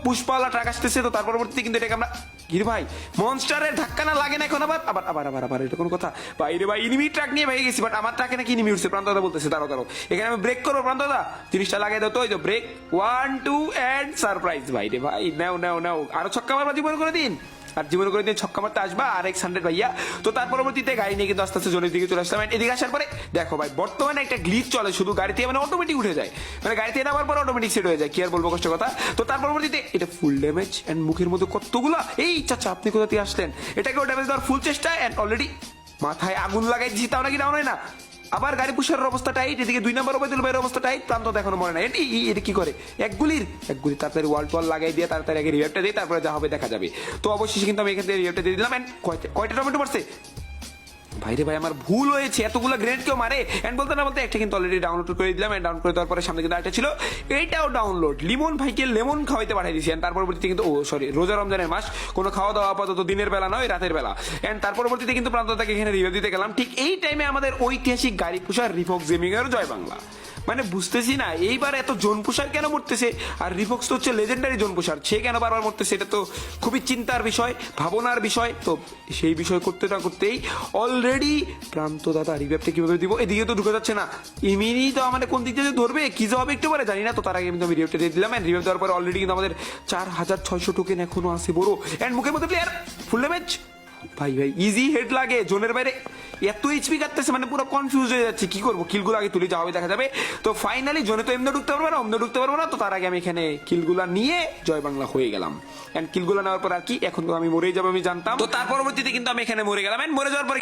পুষ্পাওয়ালা truck আসতেছে। তো তার পরবর্তীতে কিন্তু এটাকে আমরা গিরি ভাই মনস্টারের ধাক্কা না লাগে না এখন আবার আবার আবার আবার আবার এটা কোন কথা ভাই রে ভাই ইনিমি ট্রাক নিয়ে ভেঙে গেছি, বাট আমার ট্রাকে নাকি ইনিমি উঠছে। প্রান্ত দাদা বলতেছে দাঁড়াও দাঁড়াও, এখানে আমি ব্রেক করবো। প্রান্ত দাদা জিনিসটা লাগাই দাও, তো ওই তো ব্রেক 1 2 এন্ড সারপ্রাইজ। ভাই রে ভাই নাও নাও নাও, আরো ছক্কা মারবা জীবন করে দিন, আর জীবন করে দিন ছক্কা মারতে আসবা আর X100 ভাইয়া। তো তার পরবর্তীতে গাড়ি নিয়ে কিন্তু আস্তে আস্তে জোনের দিকে চলে আসলাম। এদিকে আসার পরে দেখো ভাই বর্তমানে একটা গ্লিচ চলে শুধু গাড়িতে, মানে অটোমেটিক উঠে যায়, মানে গাড়িতে নামার পর অটোমেটিক সেট হয়ে যায়। কি আর বলবো কষ্ট কথা। তো তার পরবর্তীতে এটা ফুল ড্যামেজ এন্ড মুখের মধ্যে কতগুলা, এই চাচা আপনি কোথা থেকে আসলেন? এটাকেও ড্যামেজ দেওয়ার ফুল চেষ্টা এন্ড অলরেডি মাথায় আগুন লাগাই দিচ্ছি, তাও নাকি ডাউন হয় না। আবার গাড়ি পুষারের অবস্থা টাইট, এদিকে 2 নম্বর ওবায়দুল ভাইয়ের অবস্থা টাইট। প্রান্ত এখনো মরে না। এটা কি করে এক গুলি তাড়াতাড়ি ওয়াল টোয়াল লাগাই দিয়ে তাড়াতাড়ি আগে রিভাইভটা দিয়ে তারপরে যা হবে দেখা যাবে। তো অবশ্যই কিন্তু আমি এখান থেকে রিভাইভটা দিয়ে দিলাম। এন্ড কয়টা টমেটো মারছে ভাইরে ভাই, আমার ভুল হয়েছে, এতগুলো গ্রেনেড কেউ মারে? এন্ড বলতে না বলতে একটা কিন্তু অলরেডি ডাউনলোড করে দিলাম। এন্ড ডাউন করে দেওয়ার পরে সামনে কিন্তু একটা ছিল, এইটাও ডাউনলোড। লিমন ভাইকে লেমন খাওয়াইতে পাঠিয়ে দিয়েছি। তার পরবর্তীতে কিন্তু রোজা রমজানের মাস, কোনো খাওয়া দাওয়া আপাতত দিনের বেলা নয়, রাতের বেলা। এন্ড তার পরবর্তীতে কিন্তু প্রান্তটাকে এখানে রিভিউ দিতে গেলাম। ঠিক এই টাইমে আমাদের ঐতিহাসিক গাড়ি পুষার রিফক্স গেমিং এর জয় বাংলা। মানে বুঝতেছি না এইবার এত জোন পুষার কেন মরতেছে, আর রিফক্স তো হচ্ছে লেজেন্ডারি জোন পুষার, সে কেন বারবার মরতেছে? এটা তো খুবই চিন্তার বিষয়, ভাবনার বিষয়। তো সেই বিষয় করতে না করতেই অলরেডি প্রান্ত দাদা রিভাইভটা কিভাবে দিব, এদিকে তো ঢুকে যাচ্ছে না। ইমিনি তো আমাদের কোন দিক থেকে ধরবে, কি যে হবে একটু পরে জানি না। তো তার আগে কিন্তু আমি রিভাইভটা দিয়ে দিলাম। এন্ড রিভাইভ দেওয়ার পরে অলরেডি কিন্তু আমাদের 4600 টোকেন এখনো আছে বড়। এন্ড মুখের মধ্যে প্লেয়ার ফুল ড্যামেজ। ভাই ভাই ইজি হেড লাগে জোনের বাইরে, এত এইচপি কাটতেছে, মানে পুরো কনফিউজ হয়ে যাচ্ছে কি করবো। কিলগুলো আগে তুলে যাওয়া দেখা যাবে। তো ফাইনালি জোনে তো এমনি ঢুকতে পারবো না, অমনি ঢুকতে পারবো না। তো তার আগে আমি এখানে কিলগুলা নিয়ে জয় বাংলা হয়ে গেলাম। এন্ড কিলগুলা নেওয়ার পর আর কি, এখন তো আমি মরেই যাবো আমি জানতাম। তো তার পরবর্তীতে কিন্তু আমি এখানে মরে গেলাম। এন্ড মরে যাওয়ার পর